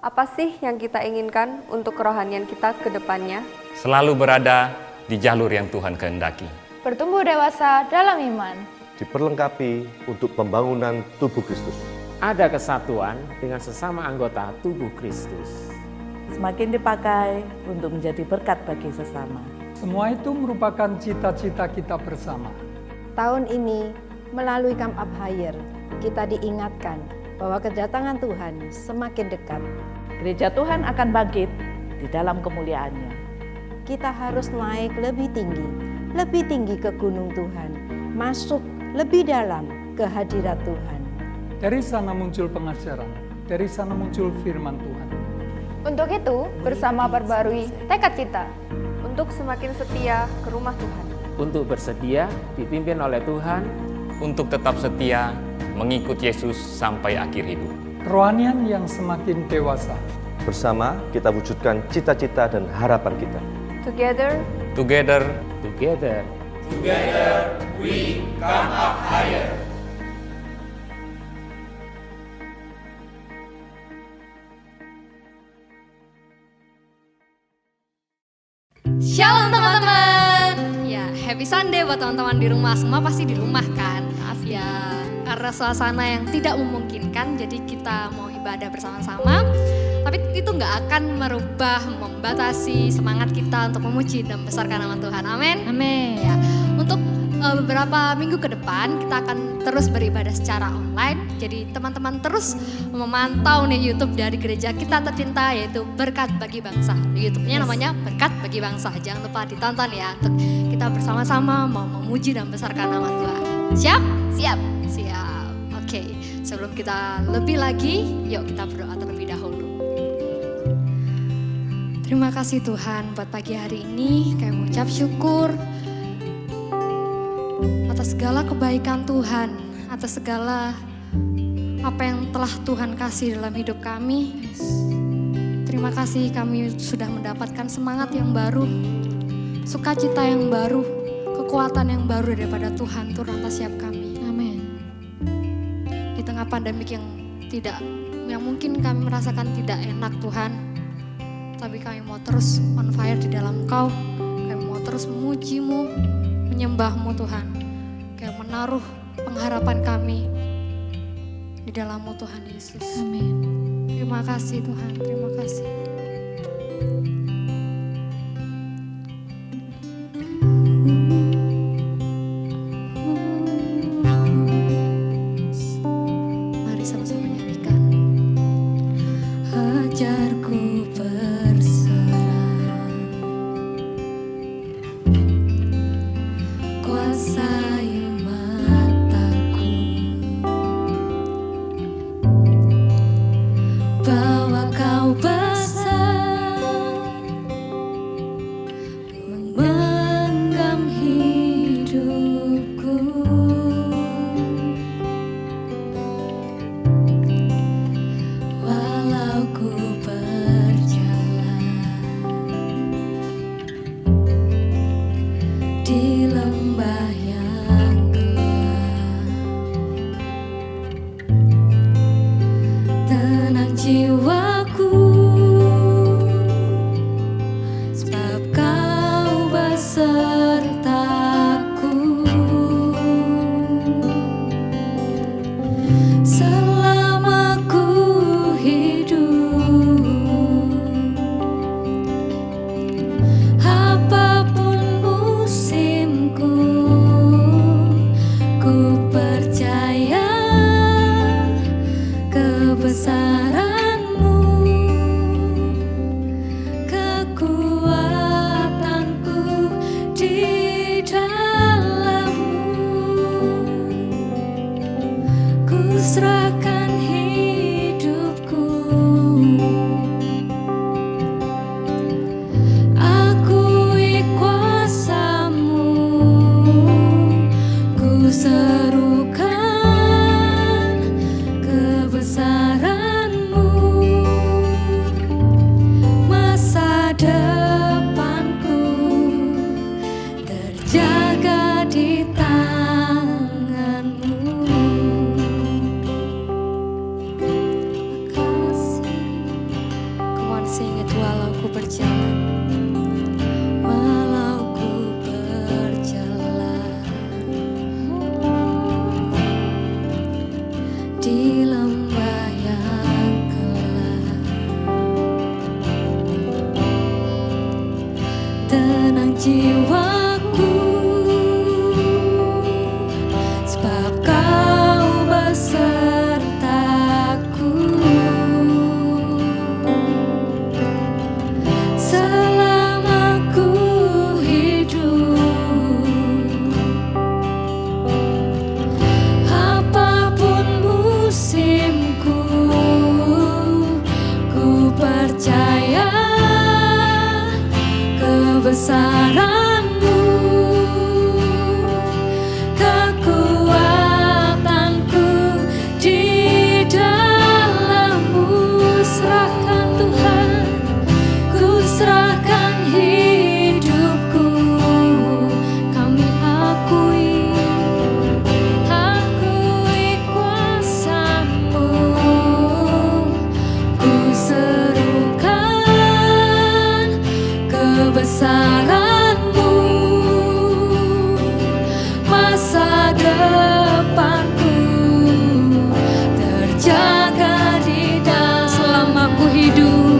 Apa sih yang kita inginkan untuk kerohanian kita ke depannya? Selalu berada di jalur yang Tuhan kehendaki. Bertumbuh dewasa dalam iman. Diperlengkapi untuk pembangunan tubuh Kristus. Ada kesatuan dengan sesama anggota tubuh Kristus. Semakin dipakai untuk menjadi berkat bagi sesama. Semua itu merupakan cita-cita kita bersama. Tahun ini, melalui Camp Up Higher, kita diingatkan bahwa kedatangan Tuhan semakin dekat. Gereja Tuhan akan bangkit di dalam kemuliaannya. Kita harus naik lebih tinggi ke gunung Tuhan, masuk lebih dalam ke hadirat Tuhan. Dari sana muncul pengajaran, dari sana muncul firman Tuhan. Untuk itu, bersama perbarui tekad kita. Untuk semakin setia ke rumah Tuhan. Untuk bersedia dipimpin oleh Tuhan. Untuk tetap setia mengikut Yesus sampai akhir hidup. Kerohanian yang semakin dewasa. Bersama kita wujudkan cita-cita dan harapan kita. Together, Together, Together. we come up higher. Shalom teman-teman. Ya, happy Sunday buat teman-teman di rumah. Semua pasti di rumah kan? Ya, karena suasana yang tidak memungkinkan, jadi kita mau ibadah bersama-sama. Tapi itu nggak akan merubah, membatasi semangat kita untuk memuji dan membesarkan nama Tuhan. Amin. Amin. Ya, untuk beberapa minggu ke depan kita akan terus beribadah secara online. Jadi teman-teman terus memantau nih YouTube dari gereja kita tercinta, yaitu Berkat Bagi Bangsa. YouTube-nya namanya Berkat Bagi Bangsa. Jangan lupa ditonton ya, untuk kita bersama-sama mau memuji dan membesarkan nama Tuhan. Siap? Siap. Siap. Oke, sebelum kita lebih lagi, yuk kita berdoa terlebih dahulu. Terima kasih Tuhan buat pagi hari ini. Kami mengucap syukur atas segala kebaikan Tuhan, atas segala apa yang telah Tuhan kasih dalam hidup kami. Terima kasih kami sudah mendapatkan semangat yang baru, sukacita yang baru, kekuatan yang baru daripada Tuhan turun atas setiap kami. Amin. Di tengah pandemik yang mungkin kami merasakan tidak enak Tuhan, tapi kami mau terus on fire di dalam Engkau. Kami mau terus memuji-Mu, menyembah-Mu Tuhan. Kami menaruh pengharapan kami di dalam-Mu Tuhan Yesus. Amin. Terima kasih Tuhan, terima kasih. Mari sama-sama nyanyikan. Ajarku ku berjalan, walau ku berjalan di lembah yang gelap, tenang jiwaku, sebab Kau besertaku. Selama ku hidup, apapun musimku, ku percaya kebesaran-Mu, kekuatanku di dalam-Mu. Serahkan Tuhan, ku serahkan hidupku, kami akui kuasa-Mu, ku serukan kebesaran-Mu. Masa depanku terjaga di dalam. Selama ku hidup,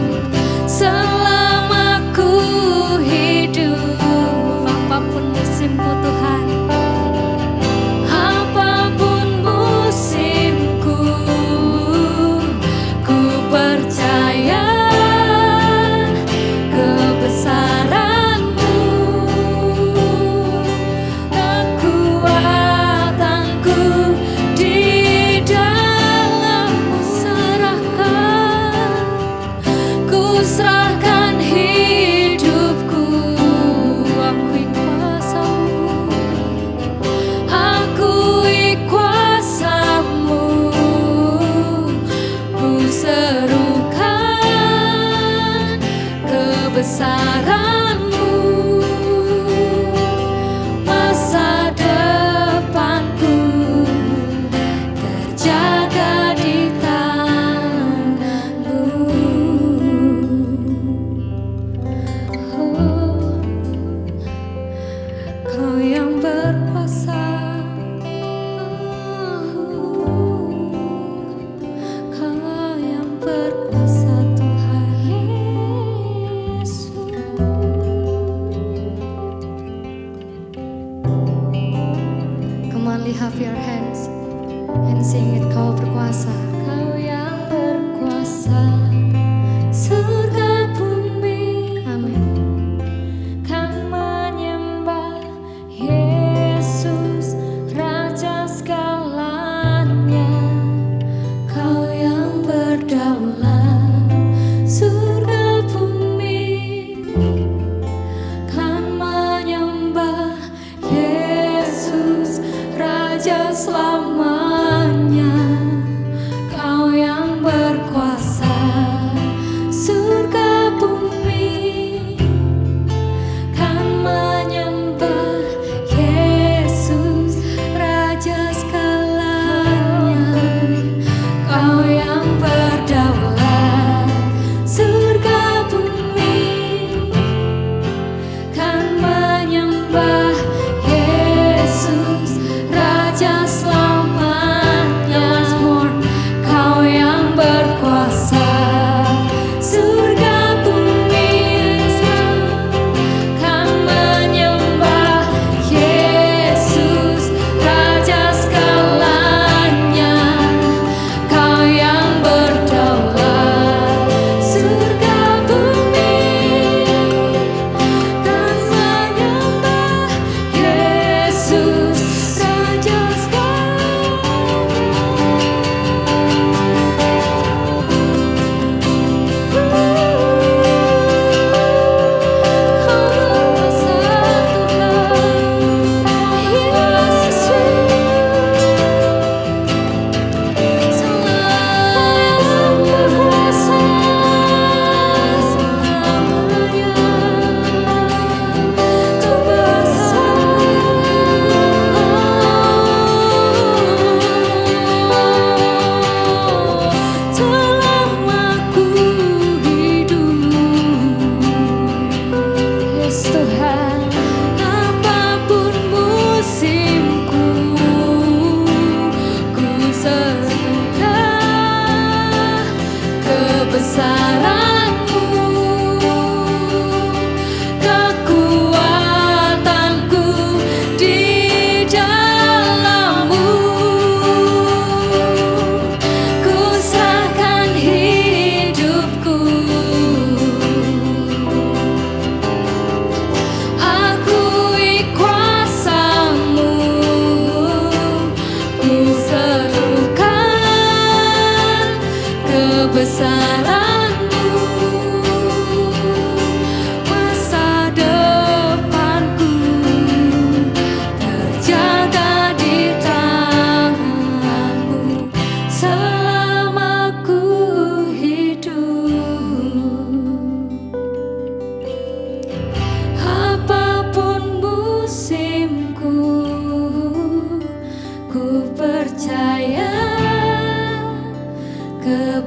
selama ku hidup, apapun musimku Tuhan, apapun musimku, ku percaya kebesaran-Mu, kekuatanku di dalam-Mu. Ku serahkan hidupku, akui kuasa-Mu, akui kuasa-Mu, ku serukan kebesaran-Mu. Masa depanku terjaga di tangan-Mu. Oh, Kau yang berkuasa, Kau yang berkuasa Tuhan Yesus.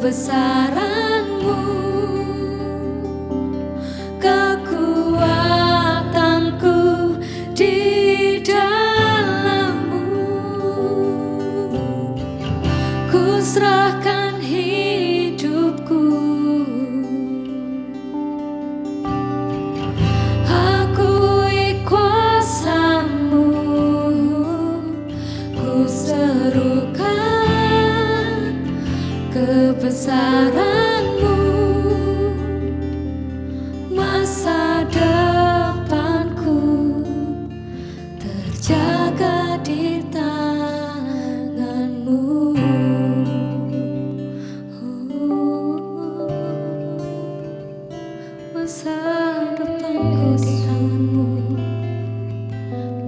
kebesaran-Mu, kekuatanku di dalam-Mu. Ku serahkan hidupku, akui kuasa-Mu. Ku serukan kebesaran-Mu, masa depanku terjaga di tangan-Mu. Masa depanku di tangan-Mu,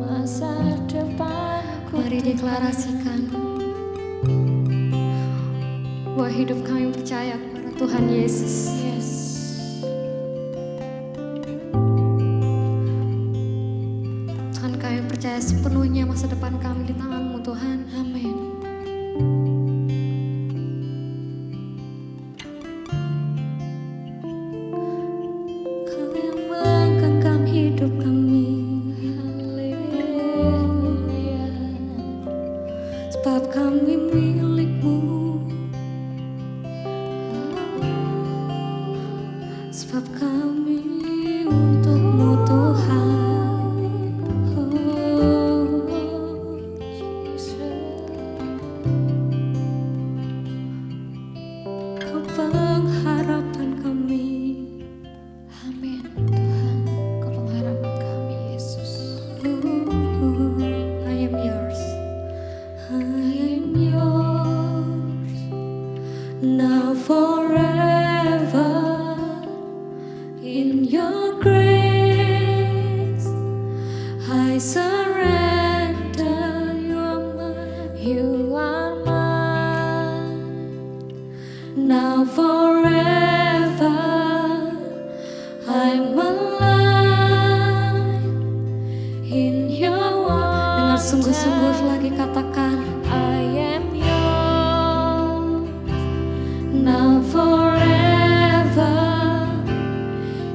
masa depanku. Mari deklarasikan bahwa hidup kami percaya kepada Tuhan Yesus. Tuhan, kami percaya sepenuhnya masa depan kami di tangan-Mu, Tuhan. Amin. Kau yang menggenggam hidup kami. Haleluya. Sebab kami milik-Mu. Sebab kami untuk-Mu, Tuhan. Oh, Jesus. Kau pengharapan kami. Amin, Tuhan. Kau pengharapan kami, Yesus. I am yours. I am yours. Now forever. In your grace, I surrender. You are mine. You are mine. Now forever, I'm alive in your wonder. Dengar sungguh-sungguh lagi katakan, I am yours. Now forever.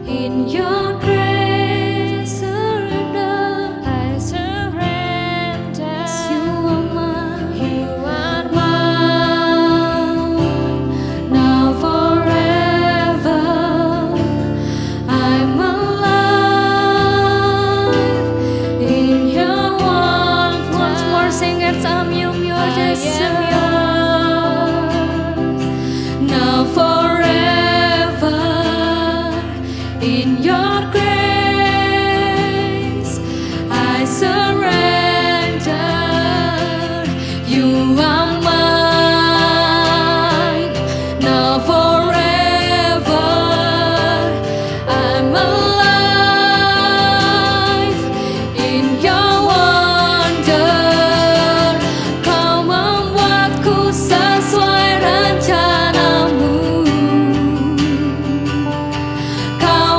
In your grace, surrender, I surrender. Yes, you are mine, you are mine. Now forever, I'm alive in your wonder. Once more, sing it, I'm yours, yes, I am yours. Now forever. In your grace, I surrender. You are mine. Now forever, I'm alive in your wonder. Kau membuatku sesuai rencana-Mu. Kau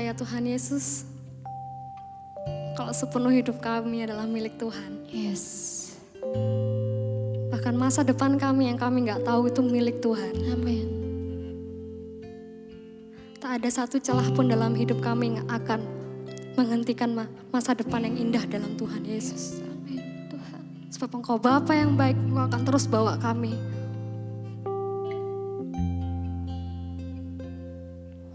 percaya Tuhan Yesus, kalau sepenuh hidup kami adalah milik Tuhan. Yes. Bahkan masa depan kami yang kami nggak tahu itu milik Tuhan. Amin. Tak ada satu celah pun dalam hidup kami yang akan menghentikan masa depan yang indah dalam Tuhan Yesus. Amin Tuhan. Sebab Engkau Bapa yang baik, Engkau akan terus bawa kami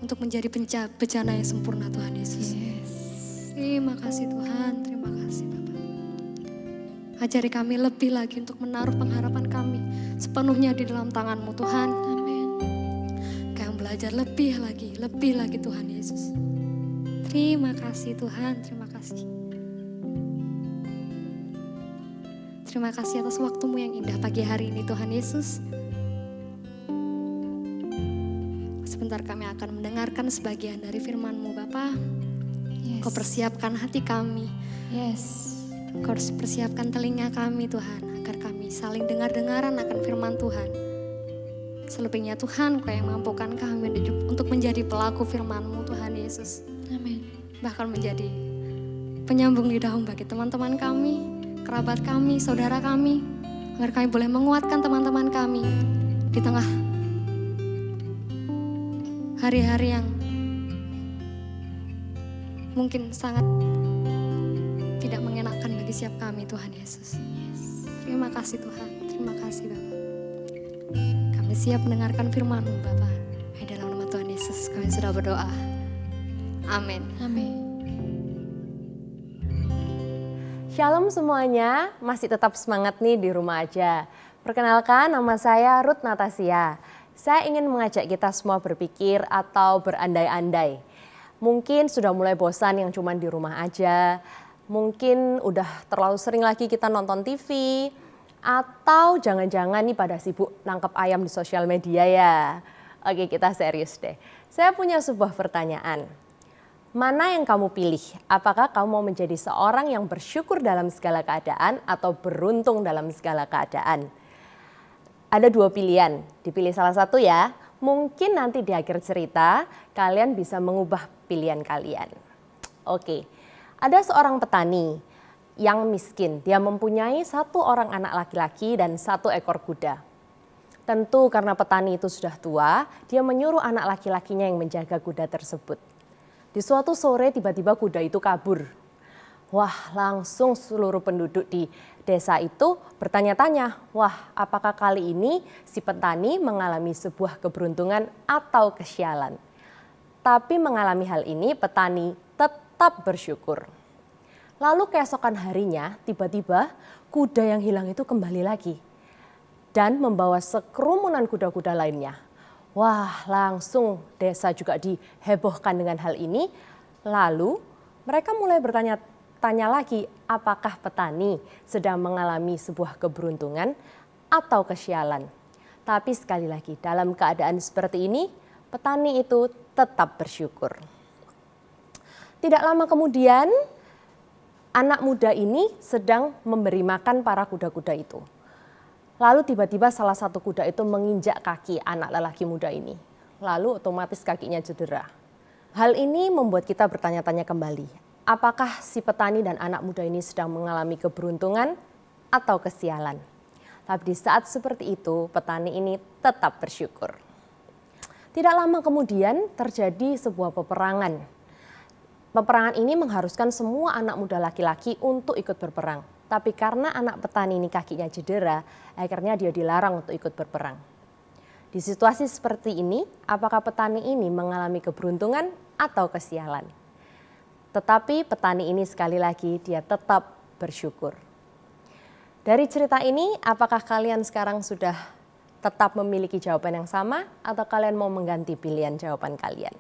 untuk menjadi bejana yang sempurna Tuhan Yesus. Terima kasih Tuhan, terima kasih Bapak. Ajari kami lebih lagi untuk menaruh pengharapan kami sepenuhnya di dalam tangan-Mu Tuhan. Amin. Kami belajar lebih lagi Tuhan Yesus. Terima kasih Tuhan, terima kasih. Terima kasih atas waktu-Mu yang indah pagi hari ini Tuhan Yesus. Sebentar kami akan mendengarkan sebagian dari firman-Mu Bapa. Kau persiapkan hati kami. Yes. Kau persiapkan telinga kami Tuhan, agar kami saling dengar-dengaran akan firman Tuhan. Selebihnya Tuhan, Kau yang mampukan kami untuk menjadi pelaku firman-Mu Tuhan Yesus. Amin. Bahkan menjadi penyambung lidah bagi teman-teman kami, kerabat kami, saudara kami, agar kami boleh menguatkan teman-teman kami di tengah hari-hari yang mungkin sangat tidak mengenakan bagi siap kami Tuhan Yesus. Terima kasih Tuhan, terima kasih Bapak. Kami siap mendengarkan firman-Mu Bapak. Dalam nama Tuhan Yesus kami sudah berdoa. Amin. Amin. Shalom semuanya, masih tetap semangat nih di rumah aja. Perkenalkan, nama saya Ruth Natasia. Saya ingin mengajak kita semua berpikir atau berandai-andai. Mungkin sudah mulai bosan yang cuma di rumah aja. Mungkin udah terlalu sering lagi kita nonton TV. Atau jangan-jangan nih pada sibuk nangkep ayam di sosial media ya. Oke, kita serius deh. Saya punya sebuah pertanyaan. Mana yang kamu pilih? Apakah kamu mau menjadi seorang yang bersyukur dalam segala keadaan atau beruntung dalam segala keadaan? Ada dua pilihan, dipilih salah satu ya. Mungkin nanti di akhir cerita kalian bisa mengubah pilihan kalian. Oke, ada seorang petani yang miskin. Dia mempunyai 1 orang anak laki-laki dan 1 ekor kuda. Tentu karena petani itu sudah tua, dia menyuruh anak laki-lakinya yang menjaga kuda tersebut. Di suatu sore tiba-tiba kuda itu kabur. Wah, langsung seluruh penduduk di desa itu bertanya-tanya, wah apakah kali ini si petani mengalami sebuah keberuntungan atau kesialan. Tapi mengalami hal ini petani tetap bersyukur. Lalu keesokan harinya tiba-tiba kuda yang hilang itu kembali lagi. Dan membawa sekerumunan kuda-kuda lainnya. Wah, langsung desa juga dihebohkan dengan hal ini. Lalu mereka mulai bertanya lagi, apakah petani sedang mengalami sebuah keberuntungan atau kesialan. Tapi sekali lagi, dalam keadaan seperti ini, petani itu tetap bersyukur. Tidak lama kemudian, anak muda ini sedang memberi makan para kuda-kuda itu. Lalu tiba-tiba salah satu kuda itu menginjak kaki anak lelaki muda ini. Lalu otomatis kakinya cedera. Hal ini membuat kita bertanya-tanya kembali. Apakah si petani dan anak muda ini sedang mengalami keberuntungan atau kesialan? Tapi di saat seperti itu, petani ini tetap bersyukur. Tidak lama kemudian terjadi sebuah peperangan. Peperangan ini mengharuskan semua anak muda laki-laki untuk ikut berperang. Tapi karena anak petani ini kakinya cedera, akhirnya dia dilarang untuk ikut berperang. Di situasi seperti ini, apakah petani ini mengalami keberuntungan atau kesialan? Tetapi petani ini sekali lagi dia tetap bersyukur. Dari cerita ini, apakah kalian sekarang sudah tetap memiliki jawaban yang sama atau kalian mau mengganti pilihan jawaban kalian?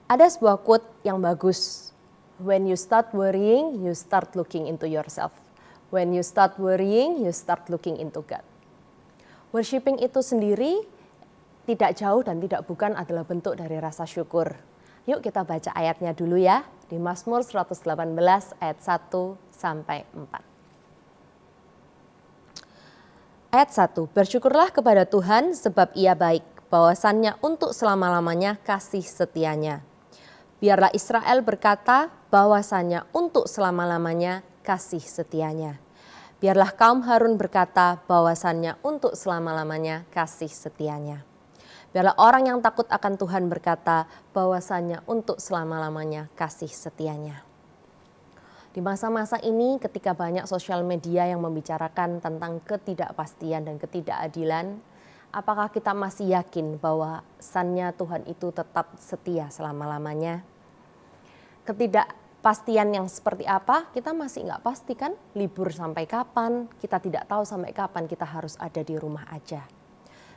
Ada sebuah quote yang bagus. When you start worrying, you start looking into yourself. When you start worrying, you start looking into God. Worshipping itu sendiri tidak jauh dan tidak bukan adalah bentuk dari rasa syukur. Yuk kita baca ayatnya dulu ya, di Mazmur 118 ayat 1 sampai 4. Ayat 1, bersyukurlah kepada Tuhan sebab Ia baik, bahwasannya untuk selama-lamanya kasih setianya. Biarlah Israel berkata bahwasannya untuk selama-lamanya kasih setianya. Biarlah kaum Harun berkata bahwasannya untuk selama-lamanya kasih setianya. Biarlah orang yang takut akan Tuhan berkata bahwasannya untuk selama-lamanya kasih setianya. Di masa-masa ini ketika banyak sosial media yang membicarakan tentang ketidakpastian dan ketidakadilan, apakah kita masih yakin bahwasannya Tuhan itu tetap setia selama-lamanya? Ketidakpastian yang seperti apa kita masih nggak pasti kan? Libur sampai kapan? Kita tidak tahu sampai kapan kita harus ada di rumah aja.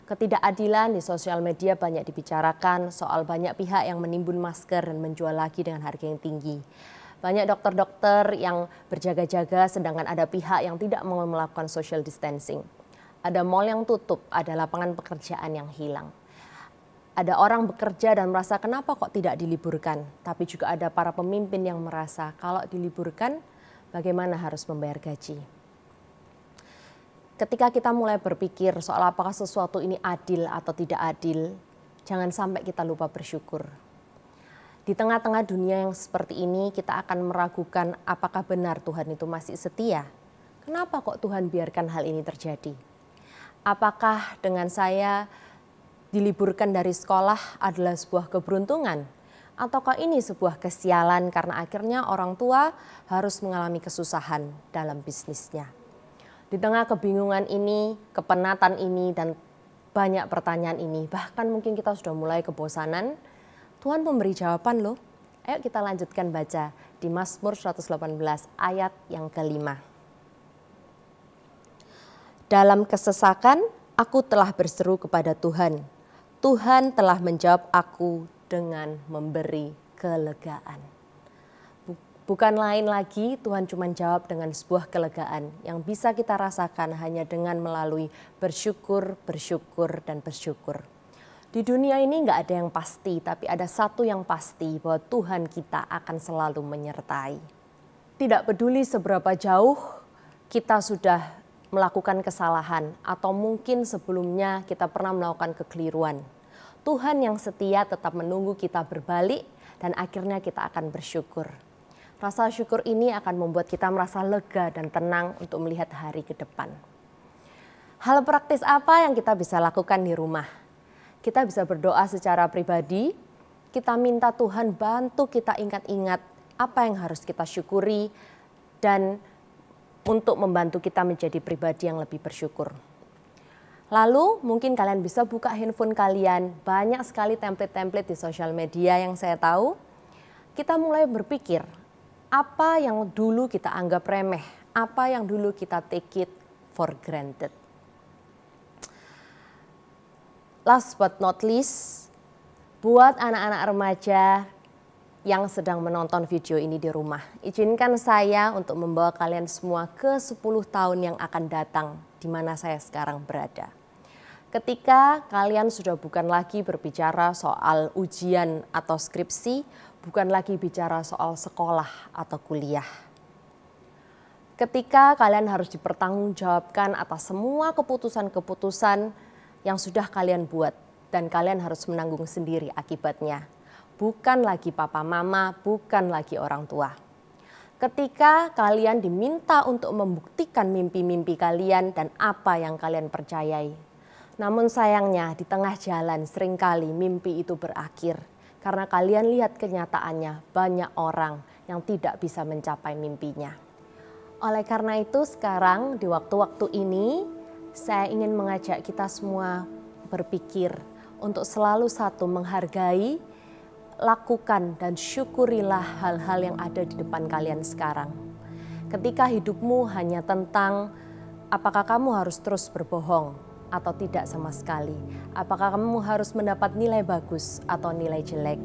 Ketidakadilan di sosial media banyak dibicarakan soal banyak pihak yang menimbun masker dan menjual lagi dengan harga yang tinggi. Banyak dokter-dokter yang berjaga-jaga sedangkan ada pihak yang tidak mau melakukan social distancing. Ada mal yang tutup, ada lapangan pekerjaan yang hilang. Ada orang bekerja dan merasa kenapa kok tidak diliburkan. Tapi juga ada para pemimpin yang merasa kalau diliburkan bagaimana harus membayar gaji. Ketika kita mulai berpikir soal apakah sesuatu ini adil atau tidak adil, jangan sampai kita lupa bersyukur. Di tengah-tengah dunia yang seperti ini kita akan meragukan apakah benar Tuhan itu masih setia. Kenapa kok Tuhan biarkan hal ini terjadi? Apakah dengan saya diliburkan dari sekolah adalah sebuah keberuntungan? Ataukah ini sebuah kesialan karena akhirnya orang tua harus mengalami kesusahan dalam bisnisnya? Di tengah kebingungan ini, kepenatan ini, dan banyak pertanyaan ini, bahkan mungkin kita sudah mulai kebosanan, Tuhan memberi jawaban loh. Ayo kita lanjutkan baca di Mazmur 118 ayat yang ke-5. Dalam kesesakan aku telah berseru kepada Tuhan. Tuhan telah menjawab aku dengan memberi kelegaan. Bukan lain lagi Tuhan cuma jawab dengan sebuah kelegaan yang bisa kita rasakan hanya dengan melalui bersyukur, bersyukur, dan bersyukur. Di dunia ini nggak ada yang pasti, tapi ada satu yang pasti bahwa Tuhan kita akan selalu menyertai. Tidak peduli seberapa jauh kita sudah melakukan kesalahan atau mungkin sebelumnya kita pernah melakukan kekeliruan. Tuhan yang setia tetap menunggu kita berbalik dan akhirnya kita akan bersyukur. Rasa syukur ini akan membuat kita merasa lega dan tenang untuk melihat hari ke depan. Hal praktis apa yang kita bisa lakukan di rumah? Kita bisa berdoa secara pribadi, kita minta Tuhan bantu kita ingat-ingat apa yang harus kita syukuri dan untuk membantu kita menjadi pribadi yang lebih bersyukur. Lalu mungkin kalian bisa buka handphone kalian, banyak sekali template-template di sosial media yang saya tahu. Kita mulai berpikir, apa yang dulu kita anggap remeh, apa yang dulu kita take it for granted. Last but not least, buat anak-anak remaja yang sedang menonton video ini di rumah, izinkan saya untuk membawa kalian semua ke 10 tahun yang akan datang di mana saya sekarang berada. Ketika kalian sudah bukan lagi berbicara soal ujian atau skripsi, bukan lagi bicara soal sekolah atau kuliah. Ketika kalian harus dipertanggungjawabkan atas semua keputusan-keputusan yang sudah kalian buat dan kalian harus menanggung sendiri akibatnya. Bukan lagi papa mama, bukan lagi orang tua. Ketika kalian diminta untuk membuktikan mimpi-mimpi kalian dan apa yang kalian percayai. Namun sayangnya di tengah jalan seringkali mimpi itu berakhir. Karena kalian lihat kenyataannya banyak orang yang tidak bisa mencapai mimpinya. Oleh karena itu sekarang di waktu-waktu ini saya ingin mengajak kita semua berpikir untuk selalu satu menghargai, lakukan dan syukurilah hal-hal yang ada di depan kalian sekarang. Ketika hidupmu hanya tentang apakah kamu harus terus berbohong atau tidak sama sekali, apakah kamu harus mendapat nilai bagus atau nilai jelek,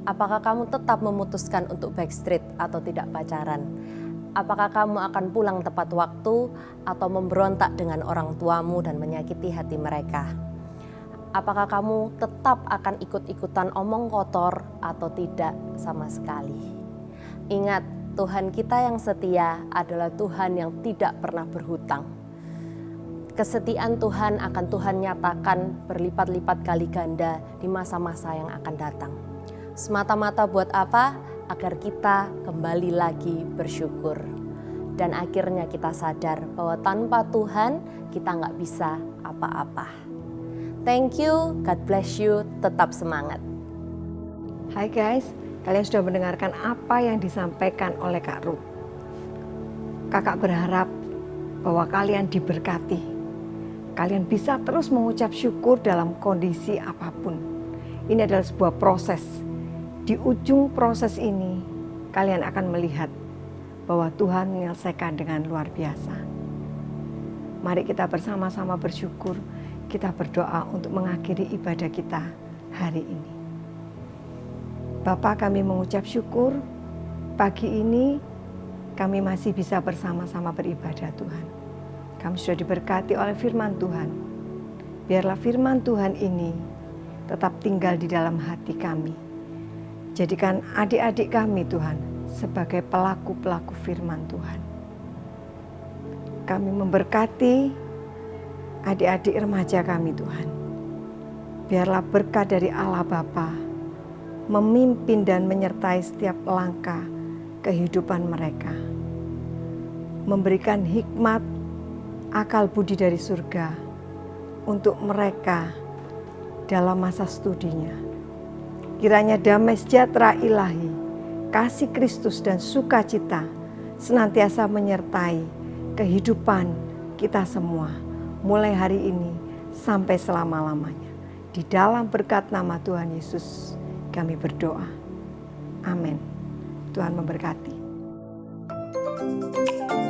apakah kamu tetap memutuskan untuk backstreet atau tidak pacaran, apakah kamu akan pulang tepat waktu atau memberontak dengan orang tuamu dan menyakiti hati mereka? Apakah kamu tetap akan ikut-ikutan omong kotor atau tidak sama sekali? Ingat, Tuhan kita yang setia adalah Tuhan yang tidak pernah berhutang. Kesetiaan Tuhan akan Tuhan nyatakan berlipat-lipat kali ganda di masa-masa yang akan datang. Semata-mata buat apa? Agar kita kembali lagi bersyukur. Dan akhirnya kita sadar bahwa tanpa Tuhan kita nggak bisa apa-apa. Thank you, God bless you, tetap semangat. Hai guys, kalian sudah mendengarkan apa yang disampaikan oleh Kak Ruth. Kakak berharap bahwa kalian diberkati. Kalian bisa terus mengucap syukur dalam kondisi apapun. Ini adalah sebuah proses. Di ujung proses ini, kalian akan melihat bahwa Tuhan menyelesaikan dengan luar biasa. Mari kita bersama-sama bersyukur, kita berdoa untuk mengakhiri ibadah kita hari ini. Bapa, kami mengucap syukur, pagi ini kami masih bisa bersama-sama beribadah Tuhan. Kami sudah diberkati oleh firman Tuhan. Biarlah firman Tuhan ini tetap tinggal di dalam hati kami. Jadikan adik-adik kami Tuhan sebagai pelaku-pelaku firman Tuhan. Kami memberkati adik-adik remaja kami Tuhan. Biarlah berkat dari Allah Bapa memimpin dan menyertai setiap langkah kehidupan mereka. Memberikan hikmat, akal budi dari surga untuk mereka dalam masa studinya. Kiranya damai sejahtera ilahi, kasih Kristus dan sukacita senantiasa menyertai kehidupan kita semua, mulai hari ini sampai selama-lamanya. Di dalam berkat nama Tuhan Yesus kami berdoa. Amin. Tuhan memberkati. Thank you.